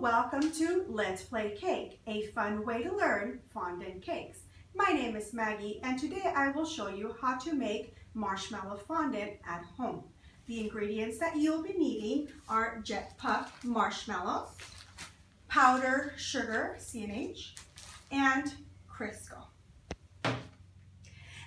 welcome to Let's Play Cake, a fun way to learn fondant cakes. My name is Maggie and today I will show you how to make marshmallow fondant at home. The ingredients that you'll be needing are jet puff marshmallows, powdered sugar, CNH, and Crisco.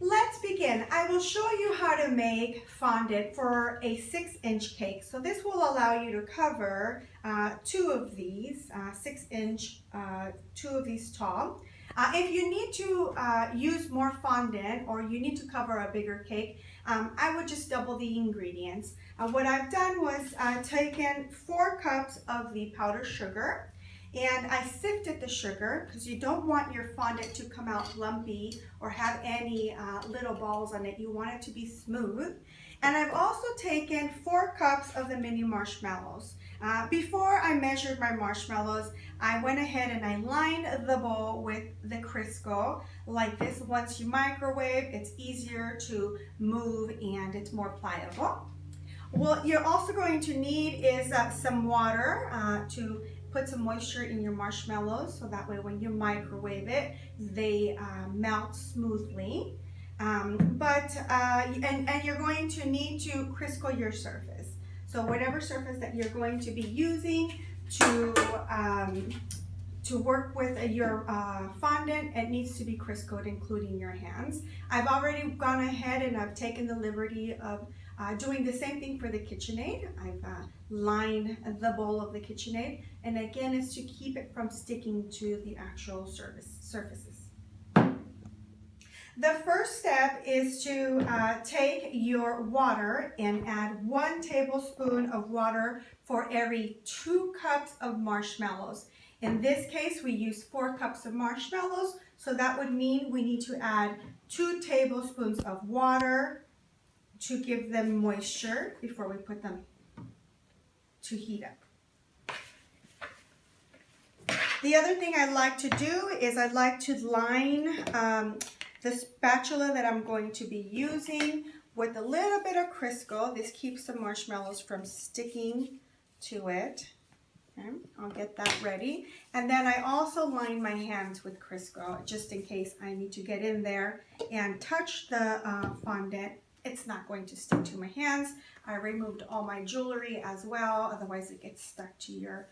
Let's begin. I will show you how to make fondant for a 6-inch cake. So this will allow you to cover two of these, 6-inch, two of these tall. If you need to use more fondant or you need to cover a bigger cake, I would just double the ingredients. What I've done was taken 4 cups of the powdered sugar, and I sifted the sugar because you don't want your fondant to come out lumpy or have any little balls on it. You want it to be smooth. And I've also taken 4 cups of the mini marshmallows. Before I measured my marshmallows, I went ahead and I lined the bowl with the Crisco like this. Once you microwave, it's easier to move and it's more pliable. What you're also going to need is some water to put some moisture in your marshmallows so that way when you microwave it, they melt smoothly. And you're going to need to Crisco your surface. So whatever surface that you're going to be using to work with your fondant, it needs to be Criscoed, including your hands. I've already gone ahead and I've taken the liberty of doing the same thing for the KitchenAid. I've lined the bowl of the KitchenAid, and again, it's to keep it from sticking to the actual surfaces. The first step is to take your water and add 1 tablespoon of water for every 2 cups of marshmallows. In this case, we use 4 cups of marshmallows, so that would mean we need to add 2 tablespoons of water to give them moisture before we put them to heat up. The other thing I like to do is I like to line the spatula that I'm going to be using with a little bit of Crisco. This keeps the marshmallows from sticking to it. Okay, I'll get that ready. And then I also line my hands with Crisco just in case I need to get in there and touch the fondant. It's not going to stick to my hands. I removed all my jewelry as well, otherwise it gets stuck to your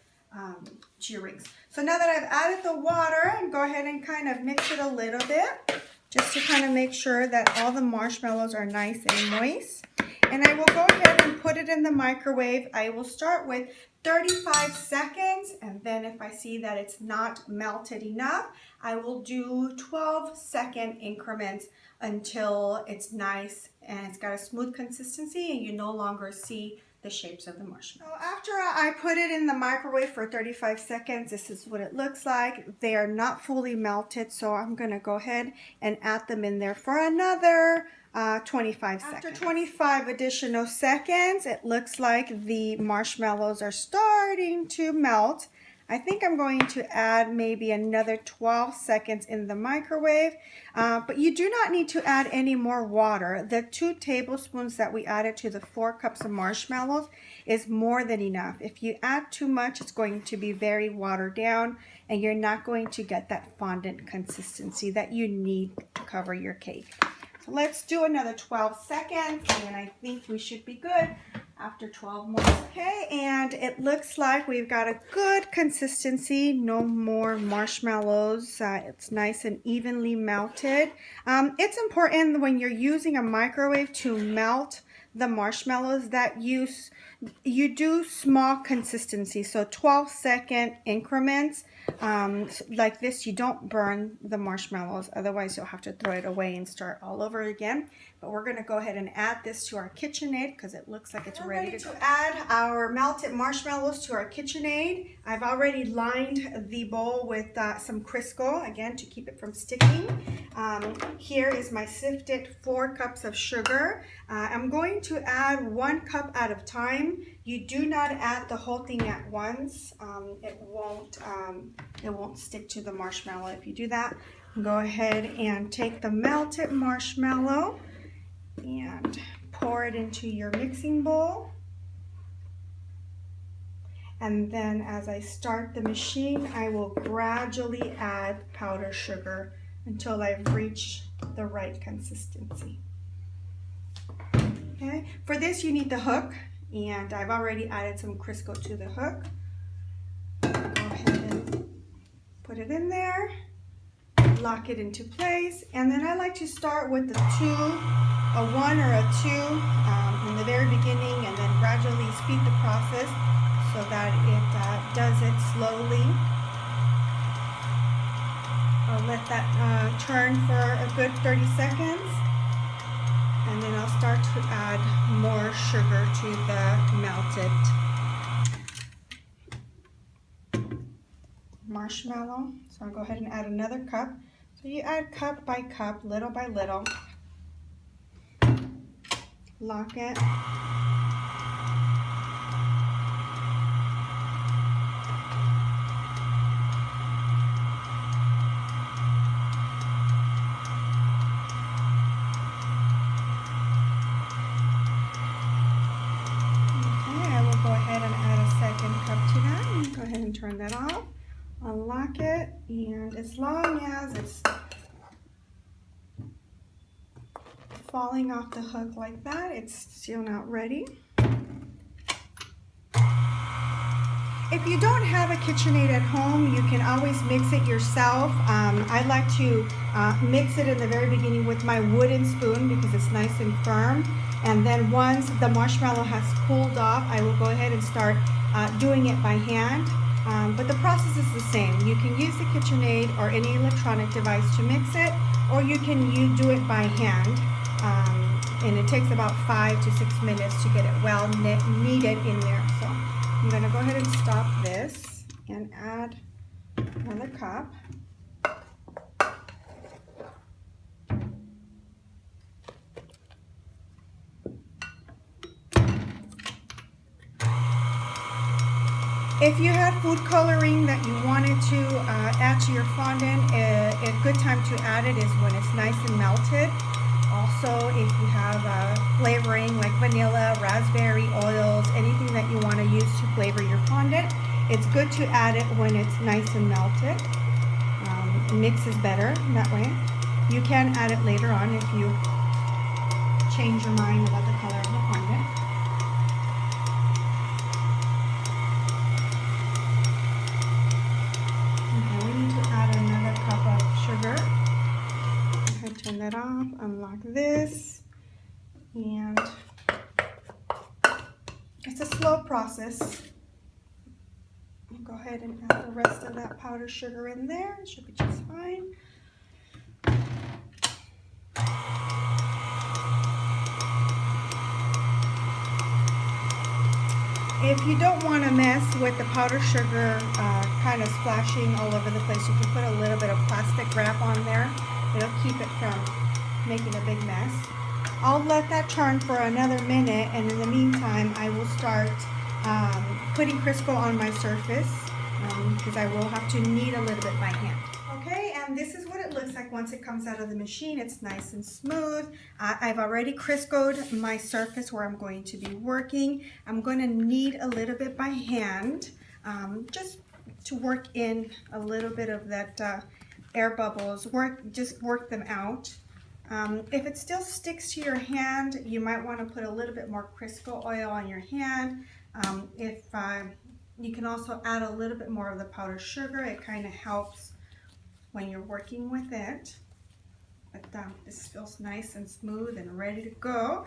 rings. So now that I've added the water, and go ahead and kind of mix it a little bit, just to kind of make sure that all the marshmallows are nice and moist. And I will go ahead and put it in the microwave. I will start with 35 seconds, and then if I see that it's not melted enough, I will do 12-second increments until it's nice and it's got a smooth consistency and you no longer see the shapes of the marshmallow. So after I put it in the microwave for 35 seconds, this is what it looks like. They are not fully melted, so I'm going to go ahead and add them in there for another 25 seconds. After 25 additional seconds, it looks like the marshmallows are starting to melt. I think I'm going to add maybe another 12 seconds in the microwave, but you do not need to add any more water. The 2 tablespoons that we added to the 4 cups of marshmallows is more than enough. If you add too much, it's going to be very watered down and you're not going to get that fondant consistency that you need to cover your cake. So let's do another 12 seconds and I think we should be good after 12 more. Okay, and it looks like we've got a good consistency. No more marshmallows. It's nice and evenly melted. It's important when you're using a microwave to melt the marshmallows that you do small consistency, so 12-second increments. Like this, you don't burn the marshmallows, otherwise you'll have to throw it away and start all over again. But we're going to go ahead and add this to our KitchenAid because it looks like it's ready to add our melted marshmallows to our KitchenAid. I've already lined the bowl with some Crisco, again, to keep it from sticking. Here is my sifted 4 cups of sugar. I'm going to add 1 cup at a time. You do not add the whole thing at once. It won't stick to the marshmallow if you do that. Go ahead and take the melted marshmallow and pour it into your mixing bowl. And then as I start the machine, I will gradually add powdered sugar until I've reached the right consistency. Okay, for this you need the hook, and I've already added some Crisco to the hook. Go ahead and put it in there, lock it into place, and then I like to start with the two, a 1 or a 2 in the very beginning, and then gradually speed the process so that it does it slowly. I'll let that turn for a good 30 seconds. And then I'll start to add more sugar to the melted marshmallow. So I'll go ahead and add another cup. So you add cup by cup, little by little. Lock it. Go ahead and turn that off, unlock it, and as long as it's falling off the hook like that, it's still not ready. If you don't have a KitchenAid at home, you can always mix it yourself. I like to mix it in the very beginning with my wooden spoon because it's nice and firm. And then once the marshmallow has cooled off, I will go ahead and start doing it by hand. But the process is the same. You can use the KitchenAid or any electronic device to mix it, or you can do it by hand. And it takes about 5 to 6 minutes to get it well kneaded in there. So I'm going to go ahead and stop this and add another cup. If you had food coloring that you wanted to add to your fondant, a good time to add it is when it's nice and melted. Also, if you have flavoring like vanilla, raspberry oils, anything that you want to use to flavor your fondant, it's good to add it when it's nice and melted. Mix is better that way. You can add it later on if you change your mind about the color of the fondant. Sugar. Go ahead, turn that off, unlock this, and it's a slow process. Go ahead and add the rest of that powdered sugar in there. It should be just fine. If you don't want to mess with the powdered sugar kind of splashing all over the place, you can put a little bit of plastic wrap on there. It'll keep it from making a big mess. I'll let that turn for another minute, and in the meantime, I will start putting Crisco on my surface because I will have to knead a little bit by hand. Okay, and this is what it looks like once it comes out of the machine. It's nice and smooth. I've already Criscoed my surface where I'm going to be working. I'm going to knead a little bit by hand, just to work in a little bit of that air bubbles. Just work them out. If it still sticks to your hand, you might want to put a little bit more Crisco oil on your hand. You can also add a little bit more of the powdered sugar. It kind of helps when you're working with it. But this feels nice and smooth and ready to go.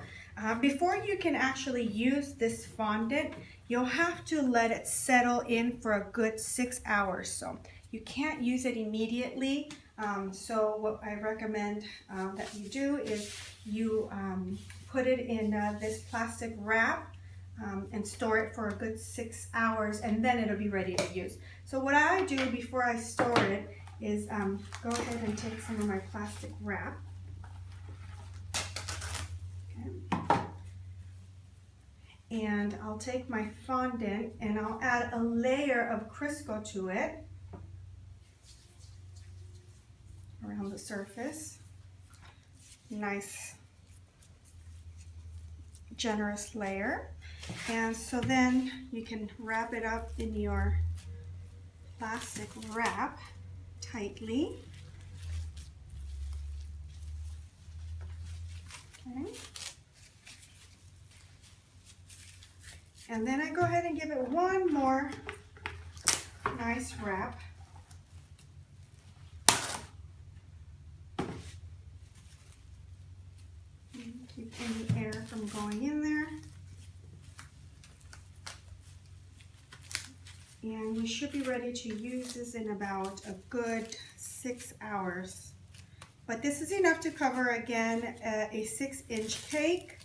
Before you can actually use this fondant, you'll have to let it settle in for a good 6 hours. So you can't use it immediately. So what I recommend that you do is you put it in this plastic wrap and store it for a good 6 hours, and then it'll be ready to use. So what I do before I store it is go ahead and take some of my plastic wrap. Okay. And I'll take my fondant and I'll add a layer of Crisco to it around the surface. Nice, generous layer. And so then you can wrap it up in your plastic wrap tightly. Okay. And then I go ahead and give it one more nice wrap. Keep any air from going in there. And we should be ready to use this in about a good 6 hours. But this is enough to cover, again, a 6-inch cake.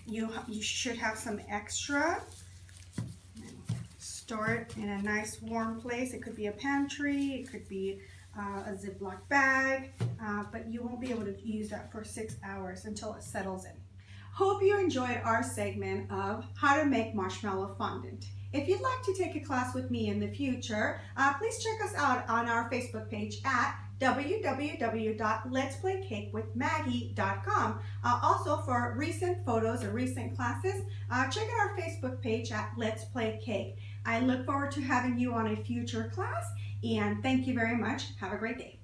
You should have some extra. Store it in a nice warm place. It could be a pantry, it could be a Ziploc bag, but you won't be able to use that for 6 hours until it settles in. Hope you enjoyed our segment of how to make marshmallow fondant. If you'd like to take a class with me in the future, please check us out on our Facebook page at www.letsplaykakewithmaggie.com. Also, for recent photos or recent classes, check out our Facebook page at Let's Play Cake. I look forward to having you on a future class, and thank you very much. Have a great day.